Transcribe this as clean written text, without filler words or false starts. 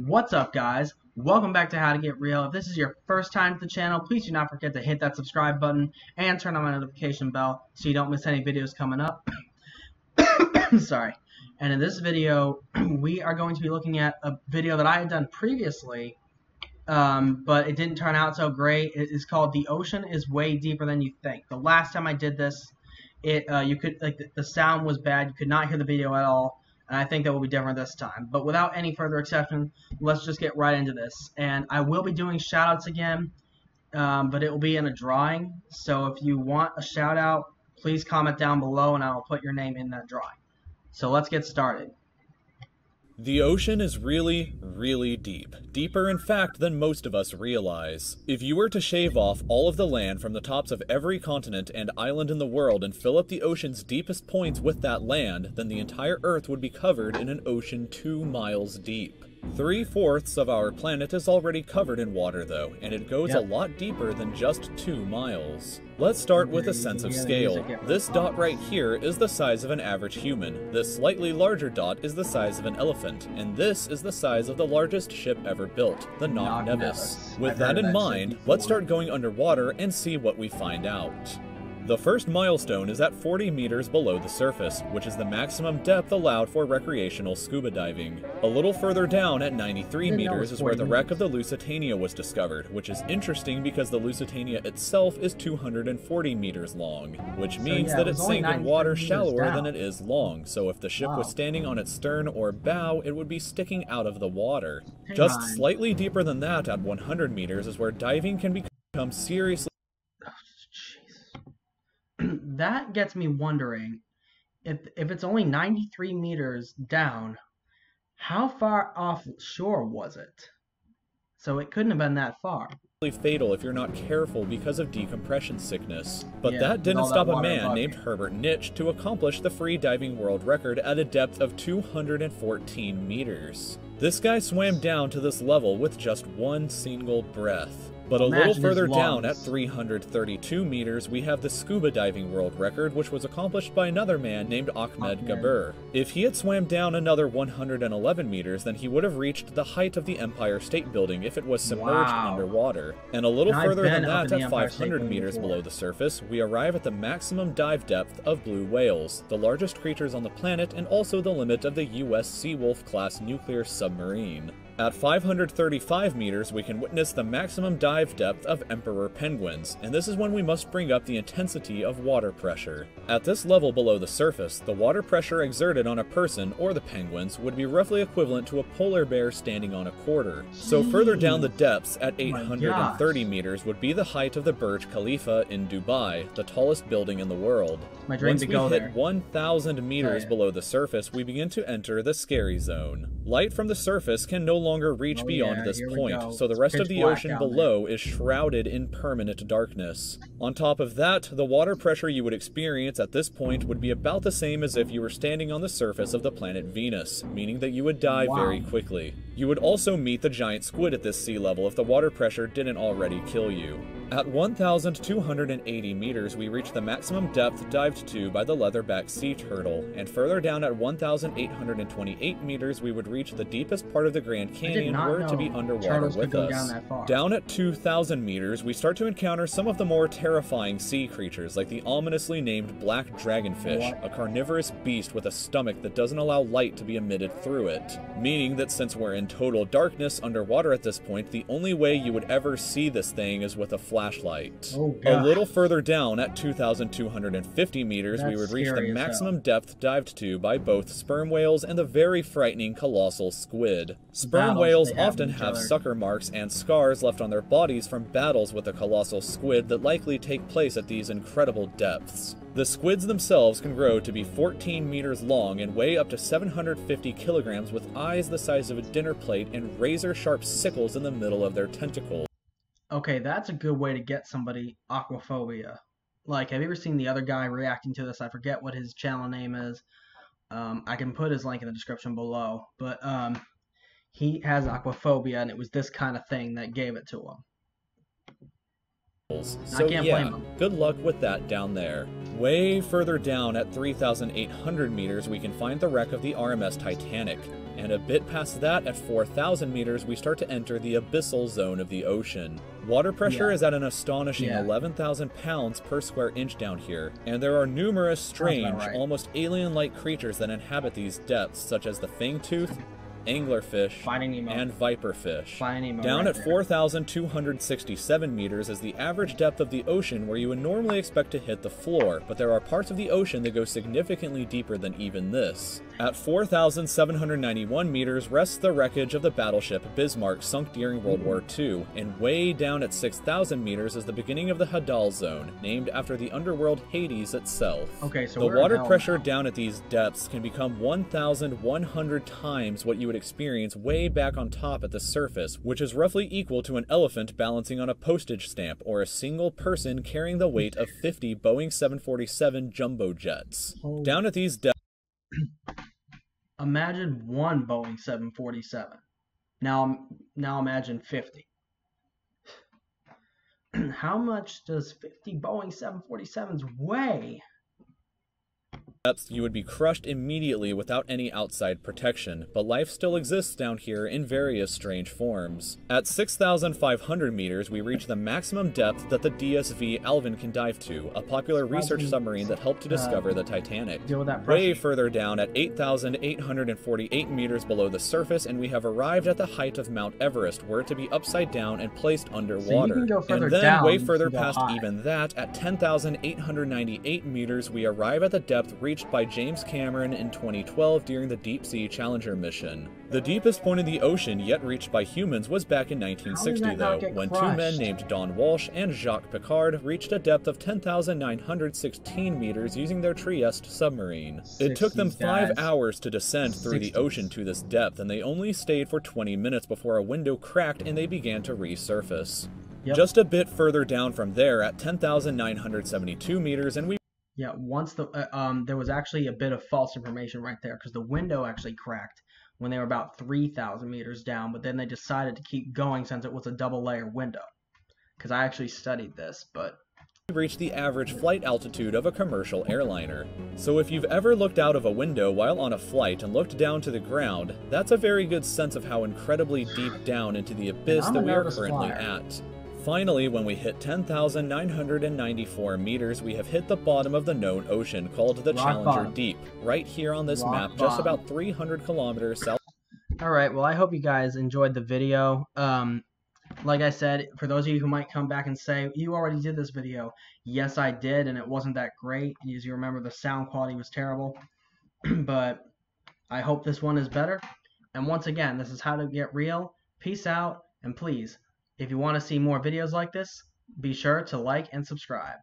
What's up, guys? Welcome back to How to Get Real. If this is your first time to the channel, please do not forget to hit that subscribe button and turn on my notification bell so you don't miss any videos coming up. Sorry. And in this video, we are going to be looking at a video that I had done previously, but it didn't turn out so great. It is called "The Ocean is Way Deeper Than You Think." The last time I did this, the sound was bad. You could not hear the video at all. And I think that will be different this time. But without any further exception, let's just get right into this. And I will be doing shoutouts again, but it will be in a drawing. So if you want a shoutout, please comment down below and I will put your name in that drawing. So let's get started. The ocean is really, really deep. Deeper, in fact, than most of us realize. If you were to shave off all of the land from the tops of every continent and island in the world and fill up the ocean's deepest points with that land, then the entire Earth would be covered in an ocean 2 miles deep. 3/4 of our planet is already covered in water, though, and it goes a lot deeper than just 2 miles. Let's start with a sense of scale. This dot right here is the size of an average human, this slightly larger dot is the size of an elephant, and this is the size of the largest ship ever built, the Knock Nevis. With that in mind, let's start going underwater and see what we find out. The first milestone is at 40 meters below the surface, which is the maximum depth allowed for recreational scuba diving. A little further down at 93 meters is where the wreck of the Lusitania was discovered, which is interesting because the Lusitania itself is 240 meters long, which means that it sank in water shallower than it is long, so if the ship was standing on its stern or bow, it would be sticking out of the water. Just slightly deeper than that at 100 meters is where diving can become seriously. That gets me wondering, if it's only 93 meters down, how far offshore was it? So it couldn't have been that far. Fatal if you're not careful because of decompression sickness. But that didn't stop a man named Herbert Nitsch to accomplish the free diving world record at a depth of 214 meters. This guy swam down to this level with just one single breath. But a little further down at 332 meters, we have the scuba diving world record, which was accomplished by another man named Ahmed Gabir. If he had swam down another 111 meters, then he would have reached the height of the Empire State Building if it was submerged underwater. And a little further than that, at 500 meters below the surface, we arrive at the maximum dive depth of blue whales, the largest creatures on the planet and also the limit of the US Seawolf-class nuclear submarine. At 535 meters, we can witness the maximum dive depth of emperor penguins, and this is when we must bring up the intensity of water pressure. At this level below the surface, the water pressure exerted on a person, or the penguins, would be roughly equivalent to a polar bear standing on a quarter. So further down the depths, at 830 meters, would be the height of the Burj Khalifa in Dubai, the tallest building in the world. Once we hit 1,000 meters below the surface, we begin to enter the scary zone. Light from the surface can no longer reach beyond this point, so the rest of the ocean below is shrouded in permanent darkness. On top of that, the water pressure you would experience at this point would be about the same as if you were standing on the surface of the planet Venus, meaning that you would die very quickly. You would also meet the giant squid at this sea level if the water pressure didn't already kill you. At 1,280 meters, we reach the maximum depth dived to by the leatherback sea turtle, and further down at 1,828 meters, we would reach the deepest part of the Grand Canyon were it to be underwater with us. Down at 2,000 meters, we start to encounter some of the more terrifying sea creatures, like the ominously named black dragonfish, a carnivorous beast with a stomach that doesn't allow light to be emitted through it, meaning that since we're in total darkness underwater at this point, the only way you would ever see this thing is with a flashlight. A little further down at 2,250 meters, we would reach the maximum depth dived to by both sperm whales and the very frightening colossal squid. Sperm whales often have sucker marks and scars left on their bodies from battles with the colossal squid that likely take place at these incredible depths. The squids themselves can grow to be 14 meters long and weigh up to 750 kilograms with eyes the size of a dinner plate and razor-sharp sickles in the middle of their tentacles. Okay, that's a good way to get somebody aquaphobia. Like, have you ever seen the other guy reacting to this? I forget what his channel name is. I can put his link in the description below. But he has aquaphobia, and it was this kind of thing that gave it to him. So yeah, good luck with that down there. Way further down at 3,800 meters, we can find the wreck of the RMS Titanic. And a bit past that, at 4,000 meters, we start to enter the abyssal zone of the ocean. Water pressure is at an astonishing 11,000 pounds per square inch down here, and there are numerous strange, almost alien-like creatures that inhabit these depths, such as the fangtooth, anglerfish, and viperfish. Down at 4,267 meters is the average depth of the ocean where you would normally expect to hit the floor, but there are parts of the ocean that go significantly deeper than even this. At 4,791 meters rests the wreckage of the battleship Bismarck sunk during World War II, and way down at 6,000 meters is the beginning of the Hadal Zone, named after the underworld Hades itself. The water pressure down at these depths can become 1,100 times what you would experience way back on top at the surface, which is roughly equal to an elephant balancing on a postage stamp, or a single person carrying the weight of 50 Boeing 747 jumbo jets. Down at these depths, imagine one Boeing 747. Now imagine 50. How much does 50 Boeing 747s weigh? You would be crushed immediately without any outside protection, but life still exists down here in various strange forms. At 6,500 meters, we reach the maximum depth that the DSV Alvin can dive to, a popular research submarine that helped to discover the Titanic. Way further down, at 8,848 meters below the surface, and we have arrived at the height of Mount Everest, where to be upside down and placed underwater. And then, way further past even that, at 10,898 meters, we arrive at the depth reached by James Cameron in 2012 during the Deep Sea Challenger mission. The deepest point in the ocean yet reached by humans was back in 1960, though, when two men named Don Walsh and Jacques Piccard reached a depth of 10,916 meters using their Trieste submarine. It took them 5 hours to descend through the ocean to this depth, and they only stayed for 20 minutes before a window cracked and they began to resurface. Just a bit further down from there, at 10,972 meters, and we once there was actually a bit of false information right there, because the window actually cracked when they were about 3,000 meters down, but then they decided to keep going since it was a double layer window, because I actually studied this, but reached the average flight altitude of a commercial airliner. So if you've ever looked out of a window while on a flight and looked down to the ground, that's a very good sense of how incredibly deep down into the abyss that we are currently at. Finally, when we hit 10,994 meters, we have hit the bottom of the known ocean, called the Challenger Deep, right here on this map, just about 300 kilometers south. Alright, well, I hope you guys enjoyed the video. Like I said, for those of you who might come back and say, you already did this video, yes, I did, and it wasn't that great. As you remember, the sound quality was terrible. But I hope this one is better. And once again, this is How to Get Real. Peace out, and please, if you want to see more videos like this, be sure to like and subscribe.